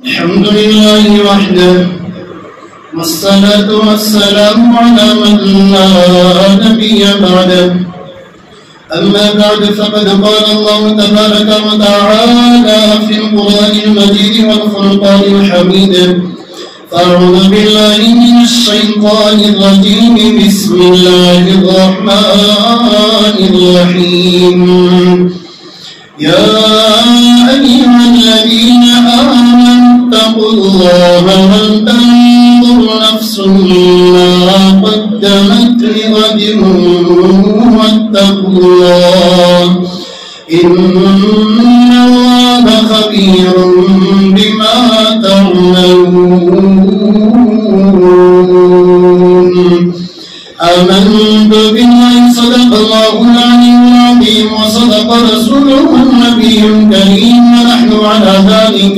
الحمد لله وحده والصلاة والسلام على من لا نبي بعده. أما بعد فقد قال الله تبارك وتعالى في القرآن المجيد والفرقان الحميد. فأعوذ بالله من الشيطان الرجيم. بسم الله الرحمن الرحيم. يا أيها الذين آمنوا اتقوا الله ولتنظر نفس ما قدمت لغد واتقوا الله إن الله خبير بما تعملون. آمنت بالله صدق الله العلي العظيم وصدق رسوله النبي الكريم ونحن على ذلك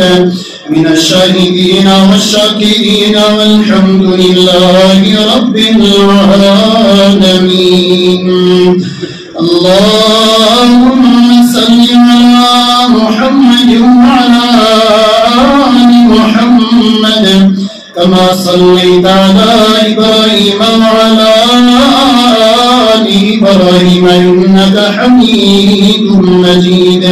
من الشاهدين والشاكرين والحمد لله رب العالمين. اللهم صل على محمد وعلى آل محمد كما صليت على إبراهيم وعلى آل إبراهيم إنك حميد مجيد.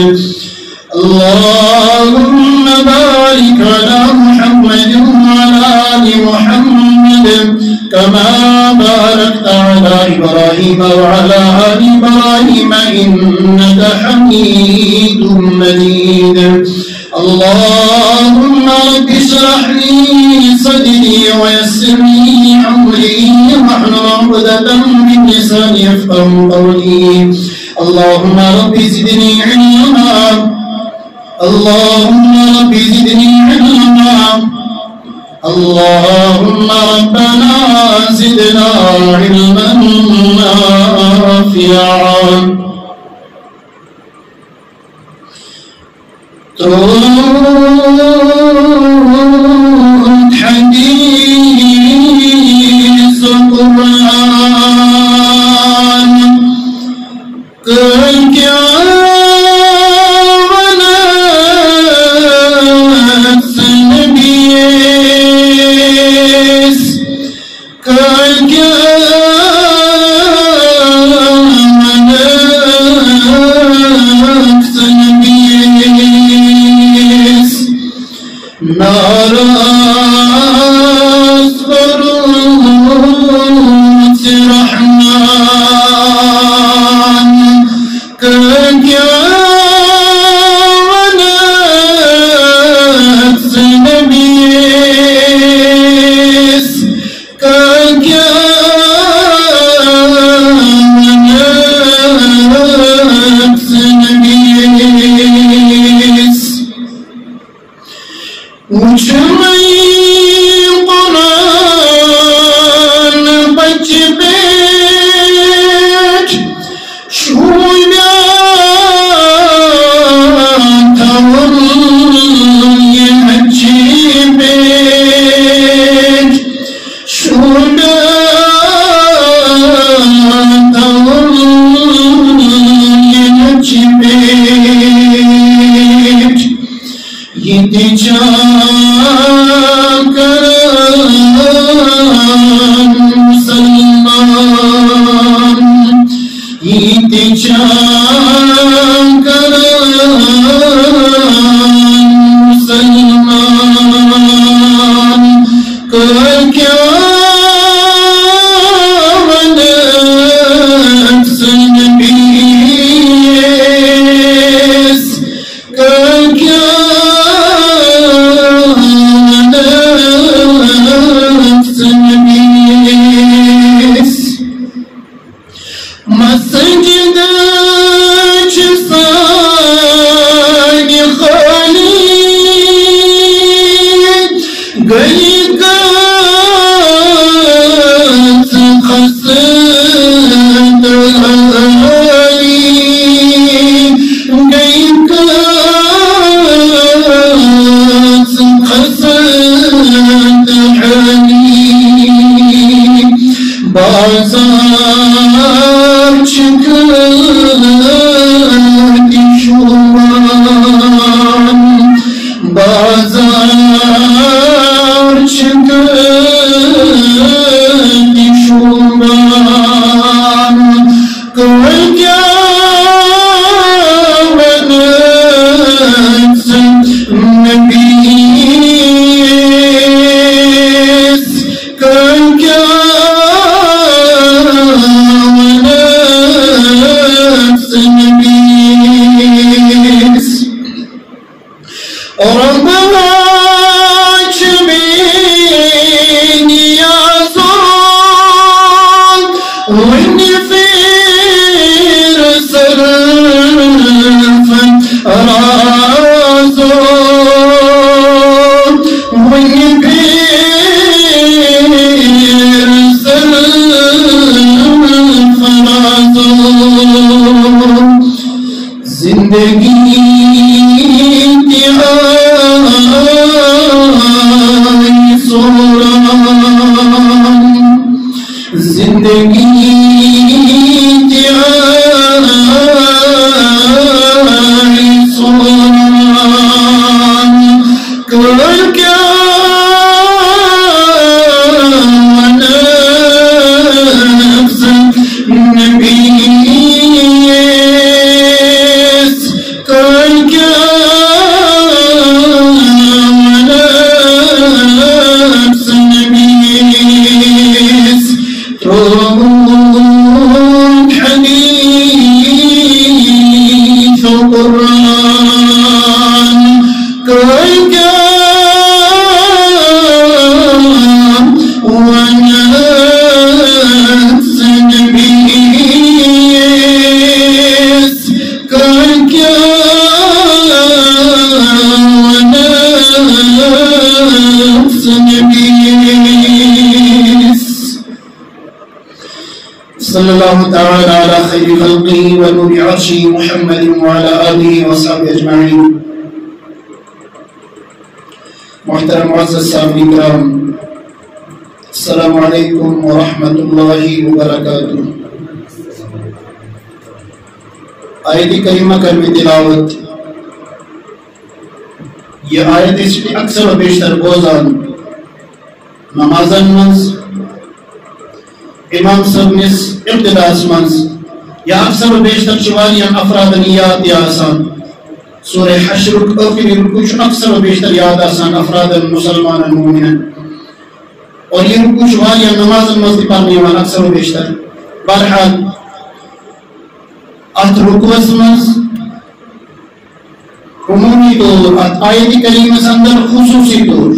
اللهم بارك على محمد وعلى آل محمد كما باركت على إبراهيم وعلى آل إبراهيم إنك حميد مجيد. اللهم رب اشرح لي صدري ويسر لي أمري واحلل عقدة من لساني يفقهوا قولي. اللهم رب زدني علما. اللهم رب زدني علما. اللهم ربنا زدنا علما نافعا. حديث القرآن قل كيا بازار çıkıp şundan gölge benetsin nebis gölge benetsin nebis Rabbena kimin yazan ونفير سرف رازون ونفير سرف رازون زندگی زندگی جای سوران کل کیا نفس نبیس کل کیا نفس نبیس حديث القرآن كالكلام ونفس نبيس كالكلام ونفس نبيس صلى الله تعالى على خير خلقه ونور عرشه محمد وعلى آله وصحبه أجمعين. محترم معزز سامعین کرام، السلام علیکم ورحمۃ اللہ وبرکاتہ. آیت کریمہ کرمی تلاوت. یہ آیت اس میں اکثر و بیشتر بوزان نمازن منز امام صاحب نس ابتداس منز یا اکثر و بیشتر چوالیاں افرادنیات یا آسان سورہ حشر اخری رکوع اکثر و بیشتر یاد آسان افراد مسلمان المومنین اور یہ رکوع چوالیاں نماز المزد پڑھنے والا اکثر و بیشتر. بہرحال ات رکوع منز عمومی طور آیت کریمہ اندر خصوصی طور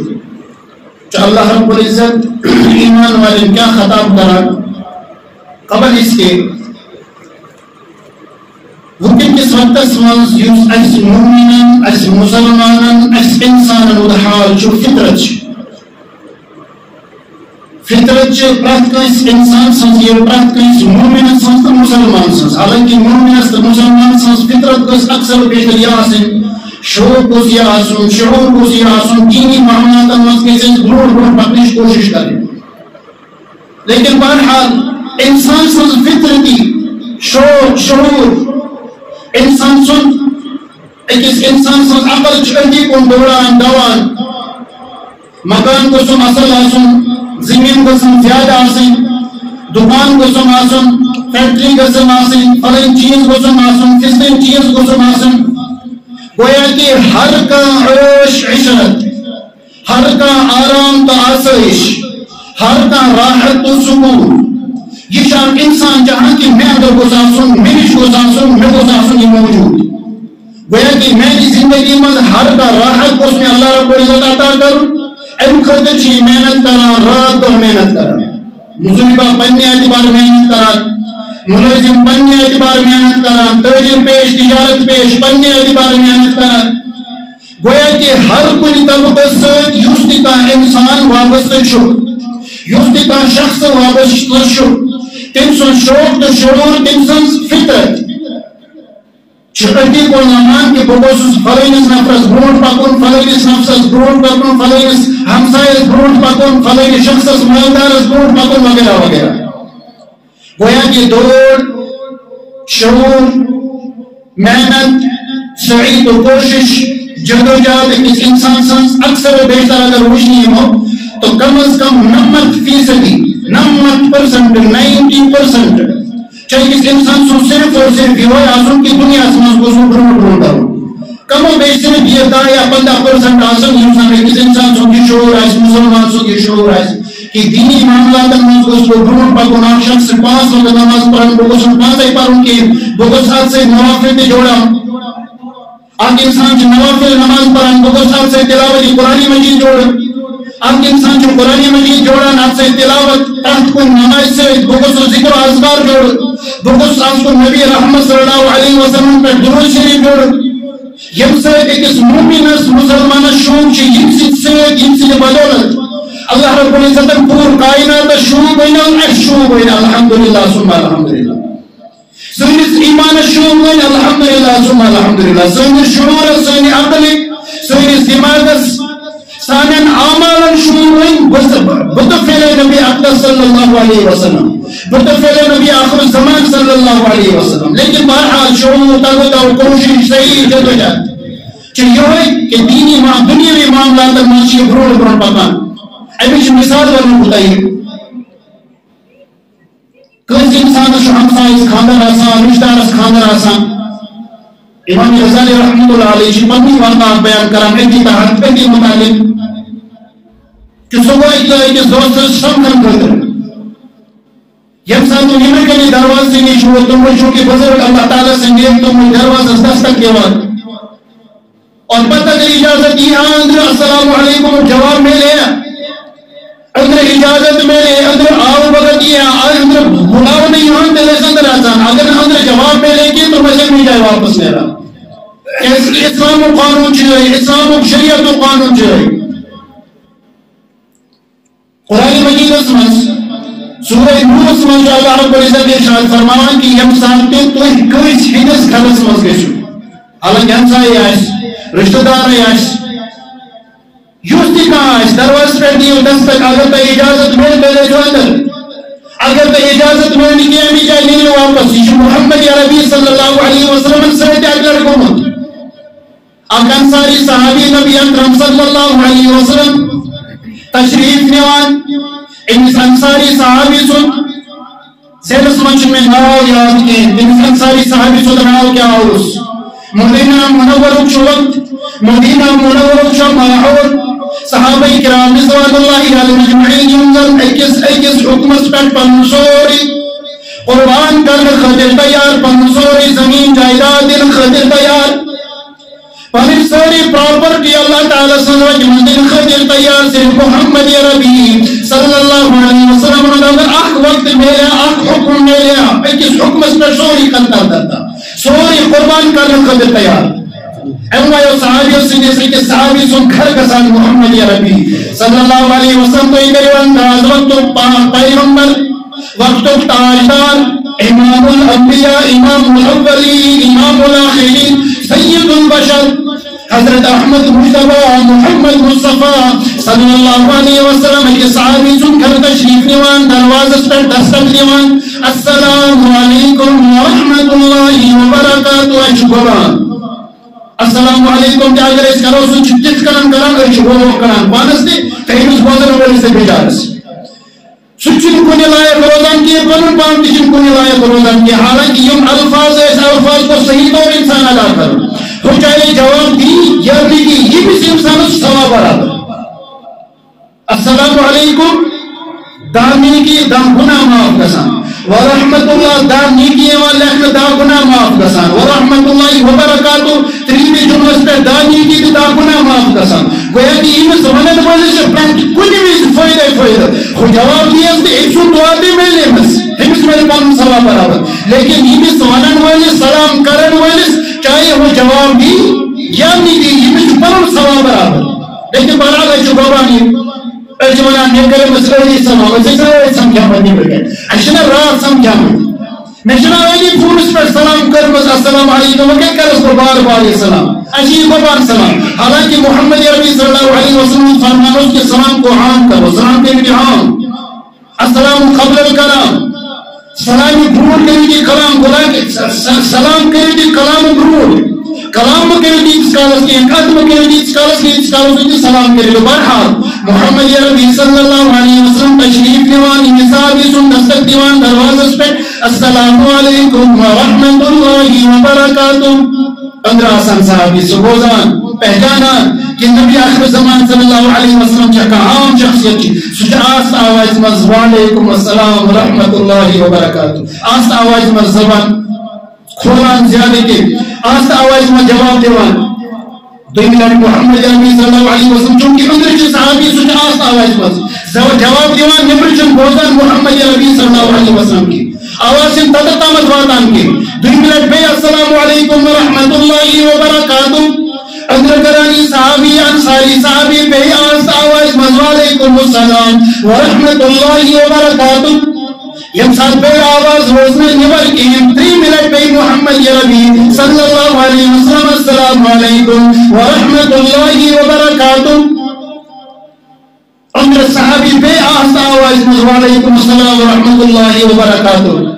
کہ اللہ رب العزت ایمان والن کیا خطاب کرا قبل اس کے وقت کس وقت منز یس اس مومنن اس مسلمانن اس انسانن ود حال چھ فطرت چھ پرت کس انسان سنز یہ پرت کس مومن سنز تو مسلمان سنز حالانکہ مومن است مسلمان سنز فطرت کس اکثر بیشتر یہ آسن شعور کو یہ آسن شعور کو یہ آسن دینی معاملات مز کے سنز برون پکنیش کوشش کریں. لیکن بہرحال انسان سنز فطرتی شعور انسان سن اکس انسان سنز عقل چکردی کن دوران دوان مکان کو سن اصل آسن زمین کو سن زیادہ آسن دکان کو سن آسن فیکٹری کو سن آسن فلن چیز کو سن آسن فستن چیز کو سن آسن گویا کہ ہر کا عیش عشرت ہر کا آرام تو آسائش ہر کا راحت تو سکون یہ شان انسان جہاں کہ میں اگر گزارسوں میری گزارسوں میں گزارسوں یہ موجود گویا کہ میری زندگی میں ہر کا راحت اس میں اللہ رب العزت عطا کروں ام خطر چی محنت کرا رات اور محنت کرا مظلمہ پنی اعتبار محنت کرا ملازم پنی اعتبار محنت کرا تاجر پیش تجارت پیش پنی اعتبار محنت کرا گویا کہ ہر کوئی طبقہ سے یوستی کا انسان وابستہ چھو یوستی کا شخص وابستہ چھو تم سن شوق تو شعور تم سن فطرت چھپٹی کو نمان کے بگوسس فلینس نفرس برون پکن فلینس نفسس برون پکن فلینس ہمسائس برون پکن فلینس شخصس مالدارس برون پکن وغیرہ وغیرہ گویا کہ دوڑ شعور محنت سعید و کوشش جدوجہد أکِس انسان سٕنٛز اکثر و بیشتر اگر وٕچھنہٕ یِمو تو کم از کم 90% 90% چھُ أکِس انسان سُنٛد صرف اور صرف یِہوے آسُن کہِ دُنیاہس منٛز گوٚژھ نہٕ برٛونٛٹھ برٛونٛٹھ کرُن کم و بیش صرف یہِ 10 یا 15% آسن یِم زن أکِس انسان سُنٛد یہِ شعور آسہِ مسلمان سُنٛد یہِ شعور آسہِ کہ دینی معاملاتن منٛز گوٚژھ بہٕ برٛونٛٹھ پکُن اکھ شخص 5 وقت نماز پران بہٕ گوٚژھ نہٕ 5 پرُن کِہیٖنۍ بہٕ گوٚژھ اتھ سۭتۍ نوافل تہِ جوڑان اکھ انسان چھُ نوافل نماز پران بہٕ گوٚژھ اتھ سۭتۍ تلاوت قرآن مجید جوڑُن اکھ انسان چھُ قرآن مجید جوڑان اتھ سۭتۍ تلاوت پرٛٮ۪تھ کُنہِ نمازِ سۭتۍ بہٕ گوٚژھُس ذکر و اذکار جوڑُن بہٕ گوٚژھُس اتھ کُن نبی رحمت صلی اللہ علیہ وسلم پٮ۪ٹھ درود شریف جوڑُن ییٚمہِ سۭتۍ أکِس مومِنس مسلمانس شوق چھُ ییٚمہِ سٕنٛدِ بدولت اللہ رب العزتن پوٗرٕ کائناتس شوق بنیو اَسہِ شوق بنیو الحمدللہ ثم الحمدللہ سٲنِس ایمانس شوق بنیو الحمدللہ ثم الحمدللہ سٲنِس شعورس سانہِ عقلہِ سٲنِس دٮ۪ماغس سانٮ۪ن اعمالن شوق بنہِ بہٕ تہٕ پھیرے نبی اقدس صلی اللہ علیہ وسلم بہٕ تہٕ پھیرے نبی آخر الزمان صلی اللہ علیہ وسلم لیکن بہرحال شعور تگو کوشش صحیح جدوجہد چھِ یِہوے کہ دُنیاوی معاملاتن منٛز چھِ یہِ برٛونٛٹھ برٛونٛٹھ پکان اَمِچ مثال وَنہو بہٕ تۄہہِ کٲنٛسہِ اِنسانس چھُ ہمسایس خانٛدر آسان رشتہٕ دارس خانٛدر آسان امام غزالی رحمۃ اللہ علیہ چھِ پنٕنی واقعات بیان کران أتھی متعلق کہ سُہ گوٚو اَکہِ دۄہ أکِس دوستس سمکھن خٲطرٕ ییٚمہِ ساتہٕ تِم یِمن کنہِ دروازٕ نِش ووت تِم وٕچھو کہ بزرگ اللہ تعالیٰ سٕنٛدۍ ییٚلہِ تِم دروازس دستک دِوان اور پتہٕ اگر اجازت یی اندر السلام علیکم جواب ملے اندر اجازت ملے اندر آو وقت یہ اندر بلاو نہیں ہوں تیلے اندر آسان اگر اندر جواب ملے کہ تو میں سے نہیں جائے واپس میرا اسلام و قانون چاہیے اسلام و شریعت و قانون چاہیے قرآن مجید اسمس سورہ نور اسمس جو اللہ رب العزت ارشاد فرماوان کہ یم سانتے تو کس ہندس گھرس مز گژھو حالانکہ ہمسائی آس رشتہ دار آس یُس تہِ کانٛہہ آسہِ دروازس پٮ۪ٹھ دِیِو دستک اگر تۄہہِ اجازت مِلہِ تیٚلہِ ٲسِو اندر اگر تۄہہِ اجازت مِلہِ نہٕ کینٛہہ اَمہِ جایہِ نیٖرِو واپس یہِ چھُ محمد عربی صلی اللہ علیہ وسلمن سۭتۍ اکہِ لٹہِ گوٚمُت اکھ انصاری صحابی نبی اکرم صلی اللہ علیہ وسلم تشریف نِوان أمِس انصاری صحابی سُنٛد ذہنس منٛز چھُ مےٚ ناو یاد کینٛہہ تٔمِس انصاری صحابی سُنٛد ناو کیٛاہ اوس مدینہ منورُک چھُ وقت مدینہ منورُک چھُ ماحول صحابہ کرام رضوان اللہ علیہم اجمعین یِم زن أکِس حکمس پٮ۪ٹھ پنُن سورُے قربان کرنہٕ خٲطرٕ تیار پنُن سورُے زمیٖن جائیداد دِنہٕ خٲطرٕ تیار پنٕنۍ سٲری پراپرٹی اللہ تعالیٰ سٕنٛز وجہ منٛز دِنہٕ خٲطرٕ تیار صرف محمد عربی صلی اللہ علیہ وسلم اگر اکھ وقت ملے اکھ حکم ملے أکِس حکمس پٮ۪ٹھ سورُے کرتا سورُے قربان کرنہٕ خٲطرٕ تیار اَمہِ وجہ صحابیو سٕنٛدِس أکِس صحابی سُنٛد گھر گژھان محمد عربی صلی اللہ علیہ وسلم تُہۍ کٔرِو انداز وقتُک پیغمبر وقتُک تاجدار امام الانبیاء امام الاولین امام الاخرین سید البشر حضرت احمد مجتبیٰ محمد مصطفیٰ صلی اللہ علیہ وسلم أکِس صحابی سُنٛد گھر تشریف نِوان دروازس پٮ۪ٹھ دستک دِوان السلام علیکم ورحمۃ اللہ وبرکاتہ اَسہِ چھُ گۄبان السلام علیکم تہِ اگر أسۍ کرو سُہ چھُ تِتھ کٔنۍ کران أسۍ چھِ ووٚہ کران پانس تہِ تہٕ أمِس بوزن وٲلِس تہِ بِچارس سُہ چھُنہٕ کُنہِ لایق روزان کینٛہہ پنُن پان تہِ چھُنہٕ کُنہِ لایق روزان کینٛہہ حالانکہِ یِم الفاظ ٲسۍ الفاظ گوٚو صحیح طور انسان ادا کرُن ہُہ چاہے جواب دی یا نہٕ دی ییٚمِس انسانس ثواب برابر السلام علیکم دہ نیکی دہ گناہ معاف گژھان ورحمۃ اللہ دہ نیکی یِوان لیکھنہٕ دہ گناہ معاف گژھان ورحمۃ اللہ وبرکاتہ ترٛیٚیِمہِ جملس پٮ۪ٹھ دہ نیکی تہٕ دہ گناہ معاف گژھان گویا کہ ییٚمِس ونن وٲلِس چھُ پرٛٮ۪تھ کُنہِ وِزِ فٲیدے فٲیدٕ ہُہ جواب دِیَس تہٕ أمۍ سُنٛد دُعا تہِ مِلہِ أمِس مِلہِ پنُن ثواب برابر لیکن ییٚمِس ونن وٲلِس سلام کرن وٲلِس چاہے ہُہ جواب دی یا نہٕ دی ییٚمِس چھُ پنُن ثواب برابر لیکن بہرحال أسۍ چھِ گۄبان یہِ أسۍ چھِ ونان مےٚ کٔرِمٕژ أڑی سلام أسۍ ٲسۍ رٲتۍ سمکھیٛامٕتۍ نیٚبرٕ کَنۍ اَسہِ چھِنہ راتھ سمکھیٛامٕتۍ مےٚ چھِنہ أڑی فونس پٮ۪ٹھ سلام کٔرمٕژ السلام علیکم وۄنۍ کَتہِ کَرس بہٕ بار بار یہِ سلام اَسہِ چھِ یہِ گۄبان سلام حالانکہِ محمد عربی صلی اللہ علیہ وسلم فرمان اوس کہ سلام کو عام کرو سلام کٔرِو عام السلام قبل الکلام سلامہِ برٛونٛٹھ کٔرِو یہِ کلام گوٚو سلام کٔرِو یہِ کلام برٛونٛٹھ کلام کرو تیس کالس کی قدم کرو تیس کالس کی کالس سلام کرو برحال محمد عربی صلی اللہ علیہ وسلم تشریف دیوان نصابی سن دستک دیوان دروازس پہ السلام علیکم ورحمت اللہ وبرکاتہ 15 آسان صحابی سبوزان پہچانان کہ نبی آخر زمان صلی اللہ علیہ وسلم چاکا عام شخصیت کی سجھ آست آواز مز وعلیکم السلام ورحمت اللہ وبرکاتہ آست آواز مز زبان کھولان زیادہ کے آست آواز مز جواب دیوان دوئی ملانی محمد عربی صلی اللہ علیہ وسلم چونکہ اندر چھ صحابی سجھ آست آواز مز جواب دیوان نبر چن بوزان محمد عربی صلی اللہ علیہ وسلم کی آواز سے تدتامت واتان کے دوئی ملانی بے السلام علیکم ورحمت اللہ وبرکاتہ اندر کرانی صحابی انصاری صحابی بے آواز مز وعلیکم السلام ورحمت اللہ وبرکاتہ یم ساتھ بے آواز روزنے نور کی 3 منٹ بے محمد عربی صلی اللہ علیہ وسلم السلام علیکم ورحمت اللہ وبرکاتہ اندر صحابی بے آواز مز وعلیکم السلام ورحمت اللہ وبرکاتہ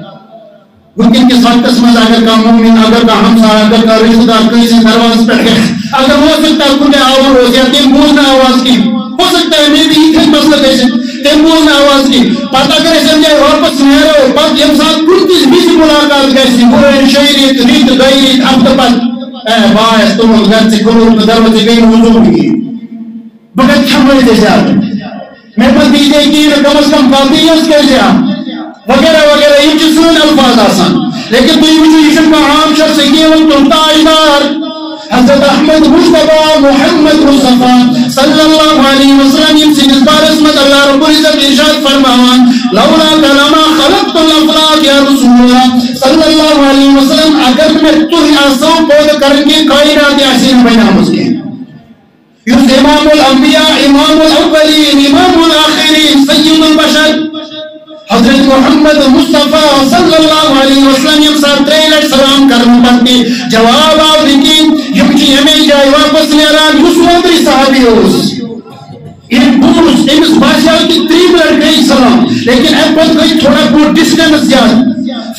ممکن کس وقت میں اگر کا مومن اگر کا ہمسا اگر کا رشتہ دار کسی دروازے پر گئے اگر ہو سکتا ہے کنے آور ہو یا تم بولنا آواز کی ہو سکتا ہے میں بھی ایک مسئلہ دیشن تم بولنا آواز کی پتہ کرے سمجھے واپس میرے پاس یم ساتھ کچھ بھی ملاقات کرسی وہ شعریت ریت غیریت اب تو پاس باعث تم گھر سے کرو تو دروازے گئی وضو بھی بغیر چھمڑے دے جاتے میں پاس دیجئے کی کم از کم فاضیت کیسے وغیرہ وغیرہ یہ جسون الفاظ آسان لیکن تو یہ اسم کا عام شخص ہے وہ تو تاجدار حضرت احمد مصطفیٰ محمد مصطفیٰ صلی اللہ علیہ وسلم یہ اس بار اسمت اللہ رب العزت ارشاد فرماوان لولا کلمہ خلقت الافلاق یا رسول اللہ صلی اللہ علیہ وسلم اگر میں تو آسوں پود کرنگی کائنات احسین بینام اس کے یوز امام الانبیاء امام الاولین امام الاخرین سید البشر حضرت محمد مصطفیٰ صلی اللہ علیہ وسلم ساتھ 3 لٹ سلام کرنے پڑتی جواب آپ دیکھیں یہ کی ہمیں جائے واپس لیران اس وقت صحابی ہوس یہ بورس امس بادشاہ کی 3 لٹ گئی سلام لیکن اب پر کوئی تھوڑا بہت ڈسٹنس زیادہ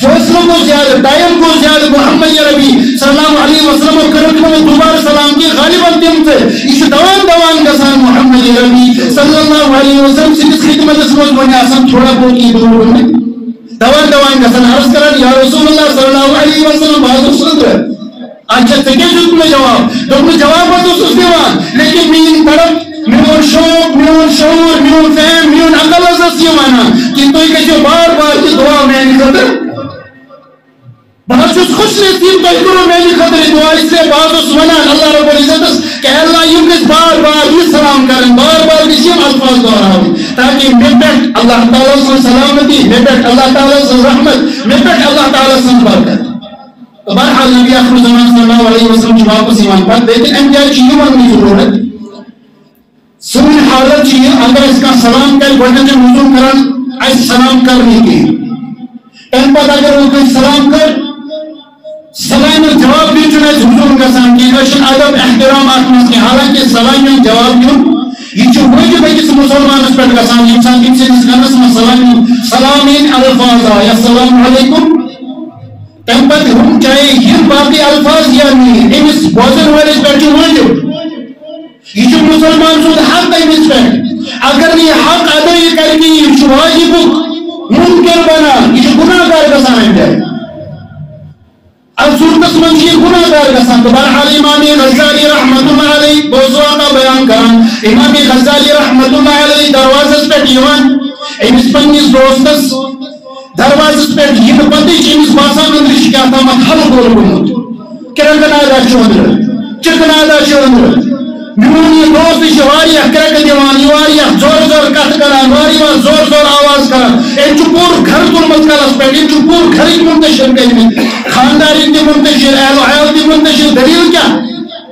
فاصلوں کو زیادہ ٹائم کو زیادہ محمد عربی صلی اللہ علیہ وسلم و کرم کو دوبارہ سلام کی غالباً تم سے اس دوان گسان محمد عربی صلی اللہ علیہ وسلم سے اس خدمت اسمت بنی آسان تھوڑا بہت کی دور میں دوان گسان عرض کرن یا رسول اللہ صلی اللہ علیہ وسلم بہت سند ہے اچھا تکے جو تمہیں جواب تو میں جواب تو اس دیوان لیکن مین طرف میون شوق میون شعور میون فہم میون عقل ازاس یہ مانا کہ تو یہ جو بار بار کی دعا میں نہیں خطر بہت چوز خوش نصیب تو کرو میں نہیں خطر دعا اس لئے بعض اس منان اللہ رب العزت کہ اللہ یمکس بار بار یہ سلام کریں بار بار اسیم الفاظ دورا ہوئی تاکہ میں بیٹھ اللہ تعالیٰ سے سلامتی میں بیٹھ اللہ تعالیٰ سے رحمت میں بیٹھ اللہ تعالیٰ سے برکت تو بہرحال نبی آخر زمان صلی اللہ علیہ وسلم جو واپس ایمان پر لیکن انبیاء چیئے ورنی ضرورت سمجھ حالت چیئے اگر اس کا سلام کر گوڑنے کے وضو کرن ایس سلام کرنے کی ان پر اگر وہ کوئی سلام کر سلام جواب بھی چنے حضور کا سلام کی اشن ادب احترام آتماس کی حالانکہ سلام جواب دیوں یہ جو ہوئی کہ کس مسلمان اس پر کسان انسان کن سے اس گنس میں سلامین الفاظ یا السلام علیکم تنبت ہم چاہے یہ باقی الفاظ یا نہیں امس بوزن والے پر جو ہوئی یہ جو مسلمان سود حق ہے اس پر اگر یہ حق ادا یہ کر کے یہ واجب منکر بنا یہ گناہ گار کا سامنے جائے اب صورت من یہ گناہ گار کا سامنے بہرحال امام غزالی رحمت اللہ علیہ بوزوان کا بیان کران امام غزالی رحمت اللہ علیہ دروازہ پر دیوان امس پنیس دوستس دروازہ پر یہ پتی چیمس باسان اندر شکایتا مت حل گول گمت کرنگن آدھا چوندر چکن آدھا چوندر میونی دوست شواریا کرک دیوانی واریا زور زور کت کران واریا زور زور آواز کران این چو پور گھر ترمت کرس پر این چو پور گھر منتشر کرنے خانداری دی منتشر اہل و حیال دی منتشر دلیل کیا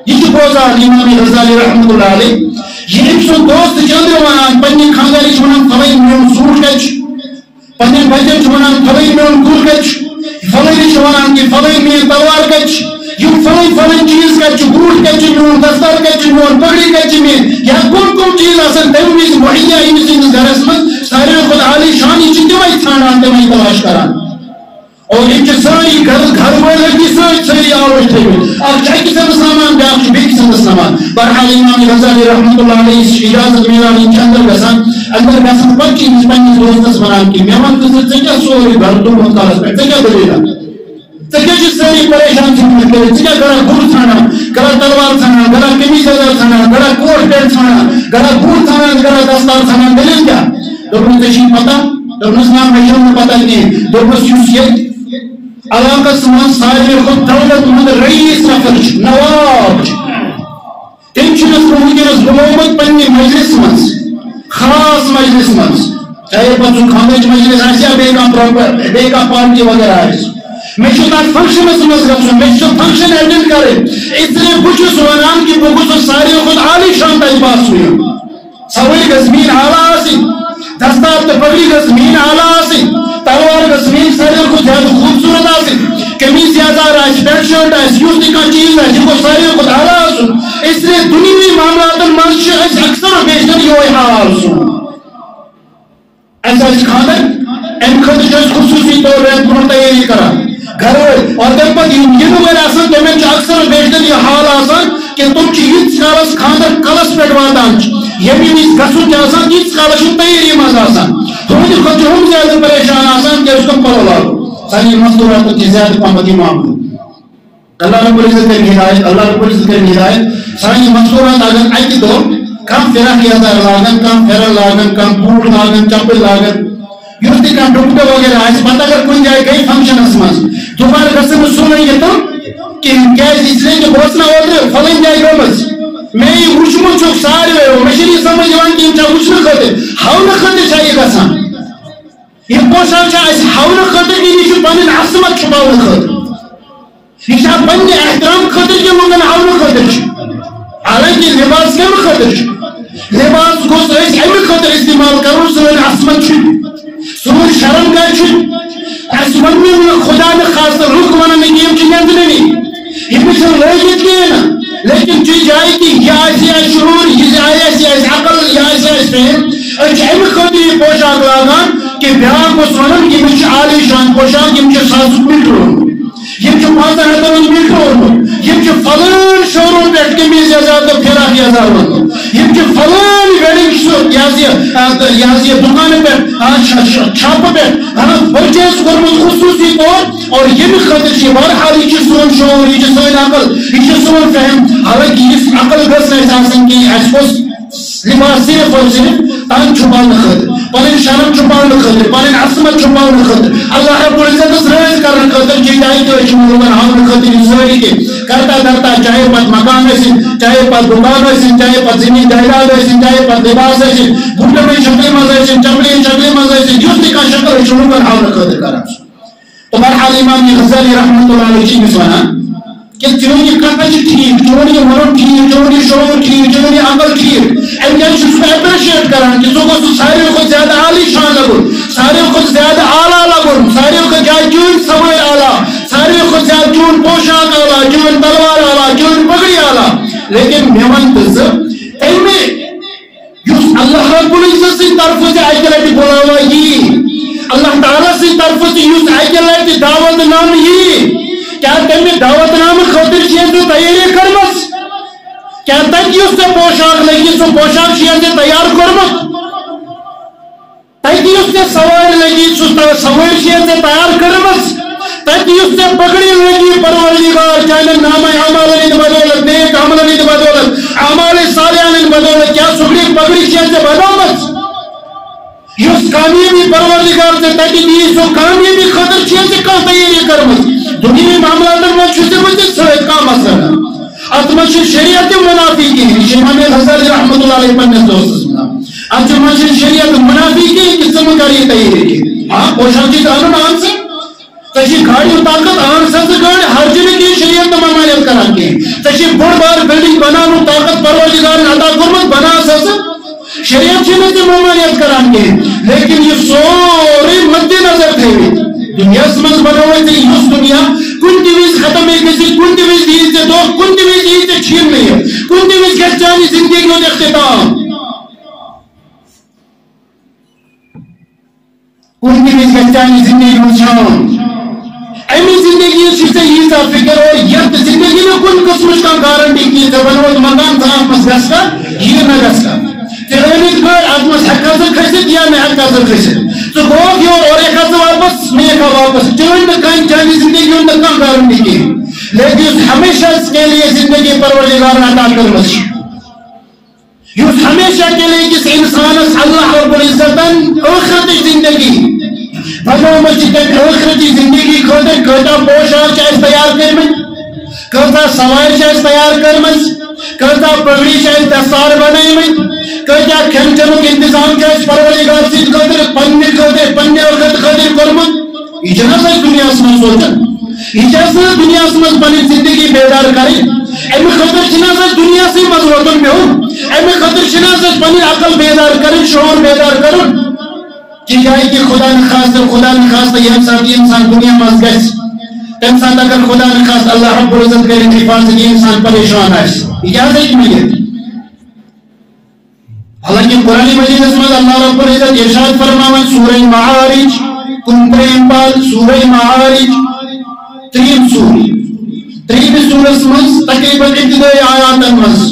یہ چو بوزان امام غزالی رحمت اللہ علیہ یہ ایک سو دوست چندر وانان پنی خانداری چونان فوئی میون سوٹ کچ پنی بجر چونان فوئی میون کور کچ فوئی چونان کی فوئی میون تلوار کچ یہ فلن چیز کا چبوٹ کا چنون دستار کا چنون پگڑی کا چمین یا کن چیز اصل تیویز محیہ انسی گھرس من سارے خود عالی شانی چی تیوائی تھانان تیوائی تلاش کران اور یہ ساری گھر والے ساری آوش تھے اکھ اکہ سند سامان بیاکھ بیٚکہِ سند سامان. بہرحال امام غزالی رحمۃ اللہ علیہ اجازت میلان اندر گژھان پتہٕ چھِ أمِس پننِس دوستس ونان کہ مےٚ ون تہٕ ژےٚ کیٛاہ سورُے گھر دوٚپمُت کالس پٮ۪ٹھ ژےٚ کیٛاہ دٔلیٖلہ ژےٚ کیٛاہ چھِ سٲری پریشان ژھٕنمٕتۍ کٔرِتھ ژٕ کیٛاہ کران گُر ژھانڈان کران تلوار ژھانڈان کران قمیٖض یزار ژھانڈان کران کوٹ پینٹ ژھانڈان کران بوٗٹھ ژھانڈان کران دستار ژھانڈان دٔلیٖل کیٛاہ دوٚپمُس ژےٚ چھِی پتہ دوٚپنَس نا مےٚ چھَنہٕ نہٕ پتہ کِہیٖنۍ دوٚپنَس یُس ییٚتہِ علاقس منٛز ساروی کھۄتہٕ دولت منٛد رئیٖس نفر چھُ نواب چھُ تٔمۍ چھُنَس بہٕ وٕنکٮ۪نس بُلومُت پننہِ مجلس منٛز خاص مجلس منٛز چاہے پتہٕ سُہ خانٛدرٕچ مجلس آسہِ یا بیٚیہِ کانٛہہ پارٹی وغیرہ آسہِ مےٚ چھُ تتھ فنکشنس منٛز گژھُن مےٚ چھُ سُہ فنکشن ایٹینڈ کرٕنۍ اِسلیے بہٕ چھُس ونان کہ بہٕ گوٚژھُس ساروی کھۄتہٕ عالی شان تتہِ باسُن سوٲرۍ گژھِ میٛٲنۍ اعلیٰ آسٕنۍ دستار تہٕ پگڑی گژھِ میٛٲنۍ اعلیٰ آسٕنۍ تلوار گژھِ میٛٲنۍ ساروی کھۄتہٕ زیادٕ خوٗبصوٗرت آسٕنۍ قمیٖض یزار آسہِ پینٹ شٲٹ آسہِ یُس تہِ کانٛہہ چیٖز آسہِ یہِ گوٚژھ ساروی کھۄتہٕ اعلیٰ آسُن اِسلیے دُنیاوی معاملاتن منٛز چھُ أسۍ اکثر بیشتر یِہوٚے حال سون اَسہِ آسہِ خانٛدر اَمہِ خٲطرٕ چھِ أسۍ خصوٗصی طور رٮ۪تھ برونٛہہ تیٲری کران گھر وٲلۍ اور تمہِ پتہٕ یِم یِنہٕ وٲلۍ آسان تِمن چھُ اکثر بیشتر یہِ حال آسان کہ تِم چھِ ییٖتِس کالس خانٛدر کلس پٮ۪ٹھ واتان چھِ ییٚمہِ وِزِ گژھُن چھُ آسان تیٖتِس کالس چھِ تیٲری منٛز آسان تُہنٛدِ کھۄتہٕ چھِ ہُم زیادٕ پریشان آسان کیازِ کم پلو لاگو سانہِ مستوٗراتن چھِ زیادٕ پہمتھ یہِ معاملہٕ اللہ رب العزت کٔرِنۍ ہدایت اللہ رب العزت کٔرِنۍ ہدایت سانہِ مستوٗرات اگر اکہِ دۄہ کانٛہہ فراق یزار لاگن کانٛہہ پھیرن لاگن کانٛہہ بوٗٹھ لاگن چپٕنۍ لاگن یُس تہِ کانٛہہ ڈُپٹہٕ وغیرہ آسہِ پتہٕ اگر کُنہِ جایہِ گٔے فنکشنس منٛز دُبارٕ گژھن نہٕ سُلٲے یہِ تِم کِہیٖنۍ کیازِ اِسلیے کہِ بہٕ اوسُس نا اوترٕ فلٲنۍ جایہِ گٔمٕژ مےٚ یہِ وٕچھمُت چھُکھ ساروٕیو مےٚ چھُنہٕ یہِ سمجھ یِوان کہِ یِم چھا وٕچھنہٕ خٲطرٕ ہاونہٕ خٲطرٕ چھا یہِ گژھان یہِ پوشاک چھا اَسہِ ہاونہٕ خٲطرٕ کِنہٕ یہِ چھُ پنٕنۍ عصمت چھُپاونہٕ خٲطرٕ یہ پنہ احترام خاطر کہ لوگن ہاؤنہ خاطر حالانکہ لباس کم خاطر لباس گوس امہ خاطر استعمال کرو سن عصمت سون شرم گاہ ون خدا نخواستہ رخ ونان کہ نندنی یہ لگت کہین لیکن چی جائے کہ یہ شعور یہ عقل یہ فہم امہ خاطر یہ پوشاک لاگان کہ بیاکھ گوس ون یہ عالی شان پوشاک یہ 1000 میٹر اونمت یہ 500 میٹر اونمت یہ فلان شو روم پہ قمیض یزار تو فراق یزار اونمت یہ فلان ویڈنگ یہ دکان پہ چھاپ پہ پرچیز کورمت خصوصی طور اور یہ خاطر بہرحال یہ سون شعور یہ سون عقل یہ سون فہم حالانکہ اس عقل گھس آسان کہ لباس صرف اور صرف تان چھپانے خاطر پنن شرم چھپانے خاطر پنن عصمت چھپانے خاطر اللہ رب العزت رٲضۍ کرنے خاطر چھ جائے کہ لوگن ہاؤنہٕ خاطر سٲری کینٛہہ کرتا کرتا چاہے پتہٕ مکان ٲسِن چاہے پتہٕ دُکان ٲسِن چاہے پتہٕ زٔمیٖن جایداد ٲسِن چاہے پتہٕ لباس ٲسِن بوٗٹن شکلہِ منٛز ٲسِن چپلہِ شکلہِ منٛز ٲسِن یُس تہِ کانٛہہ شکل چھُ لوگن ہاؤنہٕ خاطر کران تو بہرحال امام غزالی رحمۃ اللہ علیہ چھِ أمِس ونان کہ چون یہ کتھ ٹھیک چون یہ ون ٹھیک چون یہ شعور ٹھیک چون یہ عقل ٹھیک امہ جائے چھُس بہٕ ایپرِشیٹ کران کہ ژٕ گوٚژھ ساروی کھۄتہٕ زیادٕ عالی شان لگُن ساروی کھۄتہٕ زیادٕ اعلیٰ لگُن ساروی کھۄتہٕ زیادٕ چٲنۍ سوٲرۍ اعلیٰ ساروی کھۄتہٕ زیادٕ چون پوشاک اعلیٰ چون تلوار اعلیٰ چون پگڑی اعلیٰ لیکن مےٚ ون تہٕ ژٕ تمہِ یُس اللہ رب العزت سٕنٛدِ طرفہٕ تہِ اکہِ لٹہِ بُلاوا یی اللہ تعالیٰ سٕنٛدِ طرفہٕ تہِ یُس اکہِ لٹہِ دعوت نامہٕ یی کیا تمہیں دعوت نامہ خاطر تیاری کرمس کیا تک اس پوشاک لگی سو پوشاک تیار کرمت تک اس سوار لگی سو سوار تیار کرمس تک اس پگڑی لگی پروردگار چاہے نامہ اعمال ہند بدولت نیک عمل ہند بدولت اعمال صالحہ ہند بدولت کیا سگڑی پگڑی بنامت اس کامیابی پروردگار سے تک دی سو کامیابی خاطر کہاں تیاری کرمت دنیاوی معاملاتن منٛز چھُ تِمن تہِ سۭتۍ کانٛہہ مسلہٕ اتھ منٛز چھُ شریعت منافی کِہیٖنۍ یہِ چھُ امام غزالی رحمۃ اللہ علیہ پننِس دوستس ونان اتھ منٛز چھُ شریعت منافی کِہیٖنۍ کہ ژٕ مہٕ کر یہِ تیٲری کینٛہہ ہاں پوشاک چھِ انُن ان سا ژےٚ چھِ گاڑِ ہُنٛد طاقت ان سا ژٕ گاڑِ ہرجہِ نہٕ کینٛہہ شریعت نہٕ ممانعت کران کینٛہہ ژےٚ چھِ بوٚڑ بار بلڈنگ بناونُک طاقت پروردگارن عطا کوٚرمُت بنا سا ژٕ شریعت چھِ نہٕ ژےٚ ممانعت کران کینٛہہ لیکن یہِ سورُے مدِ نظر تھٲوِتھ دنیاس منٛز بنوے ژےٚ یُس دنیا کُنہِ تہِ وِزِ ختم ہیٚکہِ گٔژھِتھ کُنہِ تہِ وِزِ یی ژےٚ دۄہ کُنہِ تہِ وِزِ یی ژےٚ چھیٖننہٕ کُنہِ تہِ وِزِ گژھِ چانہِ زندگی ہُنٛد اختتام کُنہِ تہِ وِزِ گژھِ چانہِ زندگی ہُنٛد شام امی زندگی سے یہ فکر اور یت زندگی میں کن قسم کا گارنٹی کی بنوت مکان تھا مس گسا یہ نہ گسا تیرے گھر اتمس ہکا سے کھسے یا میں ہکا سے کھسے تو گو کیوں اور ایک ہاتھ واپس میں کا واپس چون کہیں جانی زندگی ان کا گارنٹی کی لیکن ہمیشہ کے لیے زندگی پروردگار عطا کر مس یہ ہمیشہ کے لیے کس انسان اللہ رب العزت آخرت زندگی بھلو مسجد آخرت زندگی خاطر کتا پوشاک چاہیے تیار کرمت کتا سوار چاہیے تیار کرمت کتا پگڑی چاہیے دستار بنائمت کتا کھن چنک انتظام چاہیے پروردگار سید خاطر پننے وقت خاطر کرمت اجازہ دنیا سے سوچن اجازہ دنیا سے پنی زندگی بیدار کریں امی خاطر جنازہ دنیا سے مزوطن میں ہوں امی خاطر جنازہ پنی عقل بیدار کریں شعور بیدار کریں کہ جائے کہ خدا نخواست یہ انسان دنیا میں گئے انسان اگر خدا نخواست اللہ رب العزت کرے حفاظت یہ انسان پریشان ہے اجازت ملے حالانکہ قرآن مجید میں اللہ رب العزت ارشاد فرماوان سورہ معارج کنترین بال سورہ معارج تریم سورہ سمجھ تقریباً ابتدائی آیات مز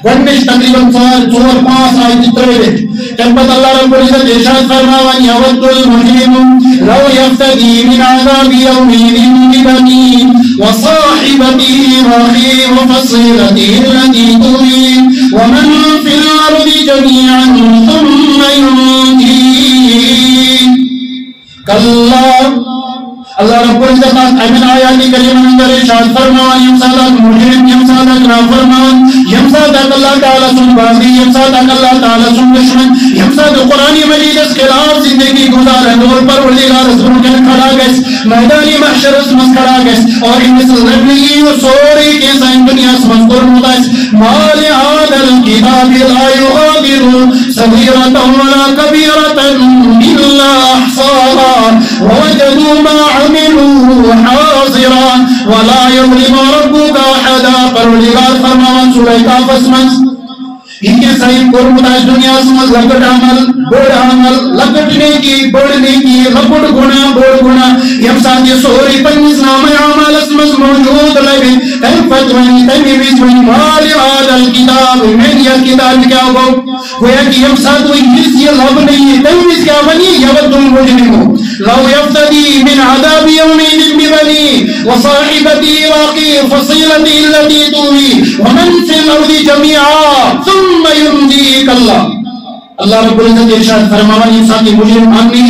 گونش تقریباً 4-5 آیت ترویت تنبت اللہ رب العزت ارشاد فرماوان یود المجرم لو یفتدی من عذاب یومین ببنی وصاحبتی وخی وفصیلتی التي تؤوی ومن فی الارض جميعا ثم ينجی کلا اللہ رب العزت امن آیاتی کریمہ اندر ارشاد فرماوان یمسادت مجرم یمسادت نافرمان یمسادت اللہ تعالیٰ سن بازی یمسادت اللہ تعالیٰ سن دشمن یمسادت قرآن مجید اس خلاف زندگی گزارا دور پر وردگار اس ممکن کھڑا گئس میدانی محشر اس مس کھڑا گئس اور ان مثل ربنی و سوری کے سائن دنیا اس مس قرم ہوتا ہے مال عادل کتاب لا یغادر صغیرتا ولا کبیرتا الا احصاها ووجدوا ما عملوا حاضرا ولا يظلم ربك احدا پروردگار فرماوان سورہ کاف اسمن ان کے صحیح قربت ہے دنیا سمجھ لکٹ عمل بڑ عمل لکٹ نیکی بڑ نیکی لکٹ گناہ بڑ گناہ یم ساتھ یہ سوری پنیس نام عمل اسمج موجود لگے تیم فتونی تیمی بیچونی مالی آدل کتاب میں یہ کتاب کیا ہو گویا کہ یم ساتھ وہ یہ لب نہیں ہے تیمی کیا بنی یود تم مجرمو لو یفتدی من عذاب یومین ببنی وصاحبتی واقی فصیلتی اللتی توی ومن فی الارض جميعا ثم ينجيك اللہ رب العزت ارشاد فرماوان انسان کی مجرم آنی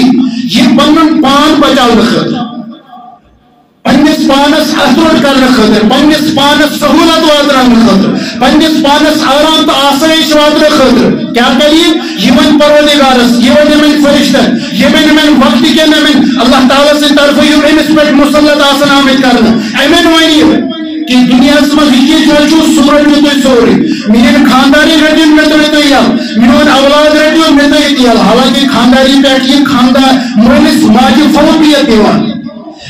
یہ پنن پان بچاو رکھت پنس پانس اثر کر رکھت پنس پانس سہولت وادران رکھت پنس پانس آرام تا آسائش واد رکھت کیا کریے یمن پروردگارس یمن فرشتن یمن وقت کے نمن اللہ تعالیٰ سے طرف امس پر مسلط آسن آمد کرنا امن وینی کہ دنیا سمجھ یہ جو سورج میں تو سوری میرے خاندانی رجل میں تو یال میرے اولاد رجل میں تو یال حالانکہ خاندانی پیٹ یہ خاندان مولس ماجی فوقیت دیوان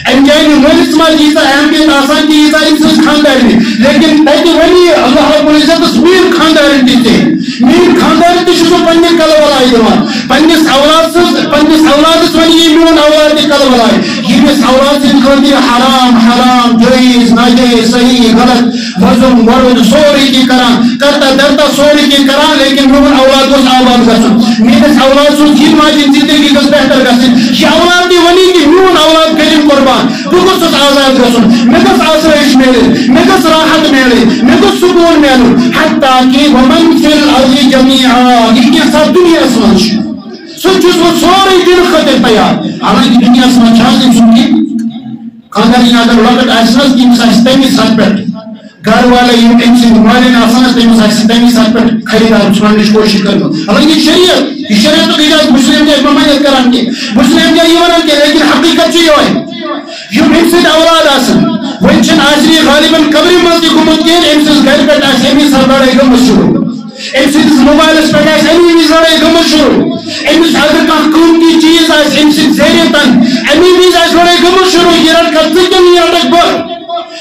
انجائن مولس ماجی سا اہمیت آسان کی ایسا انسان خاندانی لیکن تیجی ولی اللہ رب العزت میر خاندانی دیتے میر خاندانی تی شسو پنجر کل ولائی دیوان پنجس اولاد سوانی میون اولاد تی کل ولائی یہ اولاد سے خاندی حرام جائز ناجائز صحیح غلط وزن ورد سوری کی کران کرتا درتا سوری کی کران لیکن میون اولاد کو آباد گسن میرے اولاد سو جن ماجن زندگی کس بہتر گسن یہ اولاد دی ولی کی میون اولاد کریم قربان بکس اس آزاد گسن مکس آسرائش میلے مکس راحت میلے مکس سکون میلے حتی کہ ومن فی الارض جميعا یہ کیا سب دنیا سمجھ سوچ وہ سوری دن خطر تیار حالانکہ دنیا سمجھ چاہتے سنکی خاندانی اگر وقت ایساس کی مساجتیں ساتھ بیٹھ گھر والے ان سے والے آسان سے مساجتیں ساتھ بیٹھ خریدار چھوڑنے کی کوشش کرنا حالانکہ شریعت تو کہا مسلم کے ممانعت کران کے مسلم کے یہ ورن کے لیکن حقیقت چی ہوئے یہ انسد اولاد آسن وہ انچن آجری غالباً قبری مزدی گمت کے انسد گھر بیٹھ آس امی سردار گمت شروع انسد موبائل اس بیٹھ آس امی ویزار گمت شروع انسد اگر کان کون کی چیز آس انسد زیریتن امی ویز آس بڑے گمت شروع یہ رڑ کر تکن یہ رڑک بر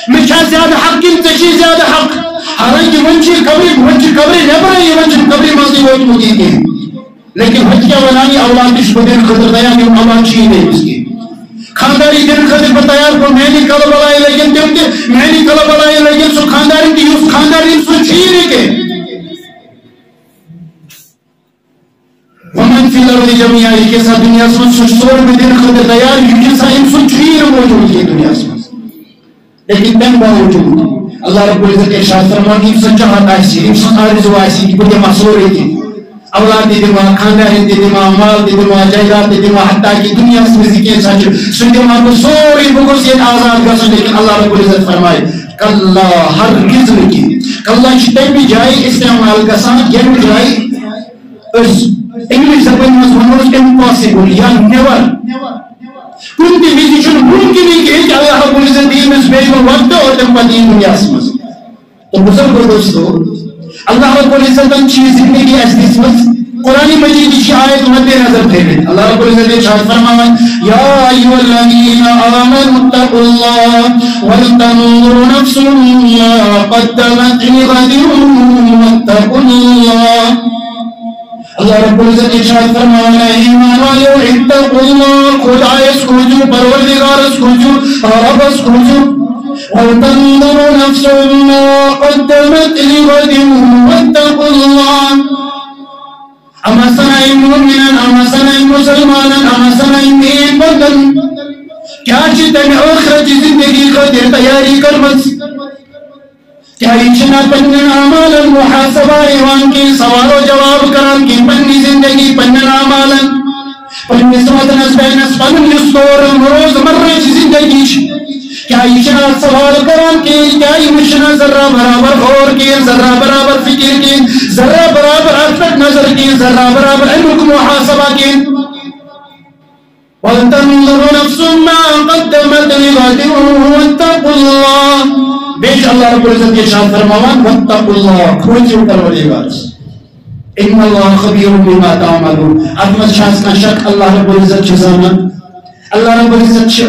مچھا زیادہ حق کن تشی زیادہ حق حالانکہ ونچی قبری نبر ہے یہ ونچی قبری مزدی ہوئی مدید ہے لیکن حج کیا ونانی اولاد کش بدین خطر دیا کہ اولاد چیئے دے اس کی خانداری دن خاطر پر تیار کو میانی کل بلائی لگن تم تے میانی کل بلائی لگن سو خانداری تی اس خانداری سو چھینے کے ومن فی الارض جميعا کے ساتھ دنیا سے سو سور میں دن خاطر تیار یہ سا ان سو چھیر موجود ہے دنیا سے لیکن تم باوجود اللہ رب العزت ارشاد فرماتا ہے انسان چاہتا ہے انسان آرزو آسی کہ بڑے مسئلے تھے اولاد دے دما خاندان دے دما مال دے دما جائیداد دے دما حتیٰ کہ دنیا سے ذکر سچ سن دما کو سوری بغضیت آزاد گژھن لیکن اللہ رب العزت فرمائے کلا ہرگز نہیں کلا چھ تمہِ جایہِ استعمال گژھان ییٚمہِ جایہِ أسۍ انگلش زبانہِ منٛز ونو امپاسبل یا نیور کُنہِ تہِ وِزِ چھُنہٕ ممکن کہ اللہ رب العزت دی أمِس بیٚیہِ وقت اور تمہِ پتہٕ یی دُنیاہس منٛز تو بزرگو دوستو اللہ رب العزتن چھ زندگی اس دِژمٕژ قرآن مجید کی آیت مد نظر تھے اللہ رب العزت ارشاد فرماوان یا ایھا الذین آمنوا اتقوا اللہ ولتنظر نفس ما قدمت لغد واتقوا اللہ اللہ رب العزت ارشاد فرماوان ایمان والو اتقوا اللہ خدا اس کھوجو پروردگار اس کھوجو رب اس کھوجو ولتنظر نفس ما قدمت لغد واتقوا اللہ اما سنائیں مومنان اما سنائیں مسلمانان اما سنائیں نیک بندن کیا چیتا میں آخرت زندگی خاطر تیاری کرمز کیا ایچنا پنن آمالا محاسبہ ایوان کی سوال و جواب کران کی پنی زندگی پنن آمالا پنی سمتنس بینس پنن یستور مروز مرچ زندگی کیا ایچنا سوال کران کی کیا ایچنا ذرہ برابر غور کی ذرہ برابر فکر کی ذرہ برابر عرفت نظر کی ذرہ برابر علمک محاسبہ کی وَلْتَنْظُرُ نَفْسٌ مَا قَدَّمَتْ لِغَدٍ وَاتَّقُوا اللَّهَ بیش اللہ رب العزت کے شاہ فرماوان وَاتَّقُوا اللَّهَ کھوجو پروردگار ان اللہ خبیر بما تعملون اتمت شاہس کا شک اللہ رب العزت چزانا اللہ رب العزت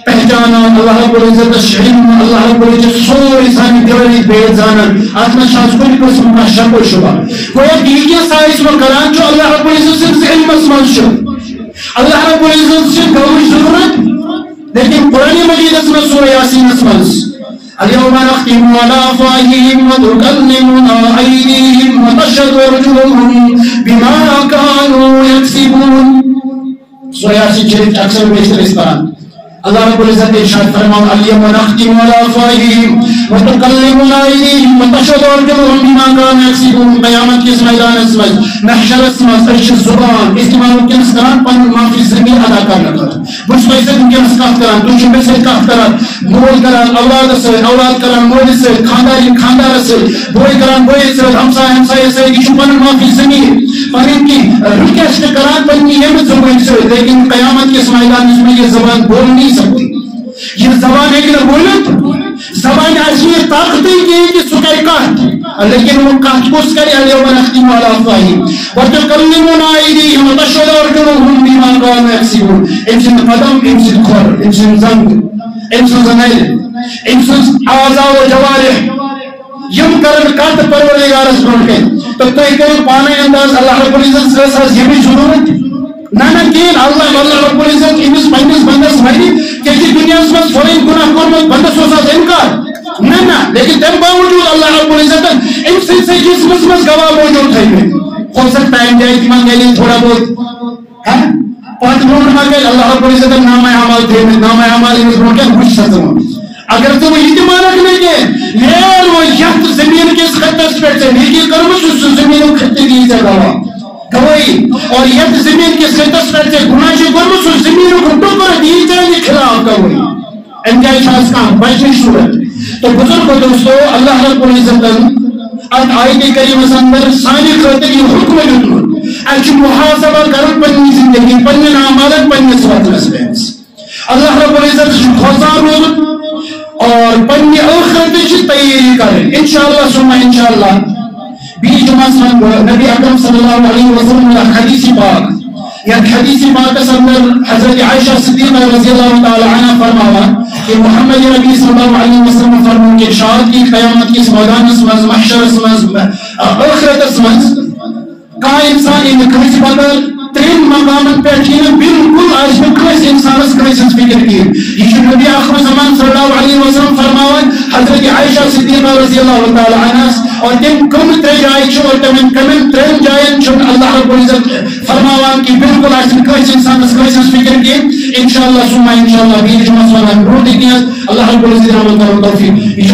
پہچانا اللہ رب العزت علم اللہ رب العزت سوری سانی دلری بیت زانن آتما شاہد کوئی قسم کا شک و شبہ کوئی دیگی سائز و کران جو اللہ رب العزت سے علم اسمان شو اللہ رب العزت سے گوش ضرورت لیکن قرآن مجید اسمان سورہ یاسین اسمان اليوم نختم على أفواههم وتكلمنا أيديهم وتشهد أرجلهم بما كانوا يكسبون سورہ یاسین شریف اکثر بیشتر اس طرح اللہ رب العزت ارشاد فرماؤ اليوم نختم على أفواههم وتكلمنا أيديهم وتشهد أرجلهم بما كانوا يكسبون قیامت کے میدان اسمج محشر اسمج ارش زبان استعمال کے اسکران پن معافی زمین ادا کرنا کر بچ پیسے کے اسکاف کران تو چھ پیسے کاف کران مول کران اولاد سے اولاد کران مول سے خانداری خاندار سے بوئی کران بوئی سے ہمسایہ ہمسایہ سے یہ پن معافی زمین پن کی ریکویسٹ کران پن یہ زبان سے لیکن قیامت کے میدان میں یہ زبان بول نہیں سکتی یہ زبان ہے کہ بولت زبان عجیب طاقتیں کی کہ سکر کہت لیکن وہ کہت کس کرے اليوم نختم على أفواههم وتكلمنا أيديهم وتشهد أرجلهم بما كانوا يكسبون امسن قدم امسن خور امسن زنگ امسن زنائل امسن اعضاء و جوارح یم کرن کات پروردگار اس بن کے تو کرو پانے انداز اللہ رب العزت سے ساز یہ بھی ضرورت نانا کین اللہ رب العزت امس پنس بندس مری کہ دنیا میں فورین گناہ کرمت بندس ہو ساز انکار نہ لیکن تم باوجود اللہ رب العزت ان سے جسمس میں گواہ موجود ہے ہو سکتا ہے جائے تمام کے لیے تھوڑا بہت ہے پانچ منٹ میں اللہ رب العزت نام اعمال تھے نام اعمال ان کو کیا خوش سکتا اگر تو یہ مان رکھنے کے یار وہ یت زمین کے خطے پر سے نیکی کرم اس زمین خطے کی جگہ گواہی اور یت زمین کے خطے پر سے گناہ جو کرم اس زمین کو ٹکڑ دی جائے خلاف گواہی انجائے شاز کا بچنی صورت تو بزرگ دوستو اللہ رب العزت آیت کریم اندر سانی خاطر یہ حکم دیتن اچھ محاسبہ کرن پنی زندگی پنی اعمال پنی صفات نسبینس اللہ رب العزت خوزار روز اور پنی آخرت کی تیاری کریں انشاءاللہ سنہ انشاءاللہ بیچ مصر نبی اکرم صلی اللہ علیہ وسلم حدیث پاک یعنی حدیث پاک اندر حضرت عائشہ صدیقہ رضی اللہ تعالی عنہ فرماوا کہ محمد نبی صلی اللہ علیہ وسلم فرمون کہ ارشاد کی قیامت کی میدان اسمز محشر اسمز آخرت اسمز کا انسان ان کھس بدل ترین مقامن پہ بالکل آج کس انسانس کس فکر کی یہ نبی آخر زمان صلی اللہ علیہ وسلم فرماون حضرت عائشہ صدیقہ رضی اللہ تعالی عنہ اور تم کم ترے جائیں اور تم کمن ترین جائیں اللہ رب العزت فرماوان کہ بالکل آج کس انسانس کس فکر کی انشاءاللہ ثم انشاءاللہ بیچ مسئلہ برود اللہ رب العزت رحمت و توفیق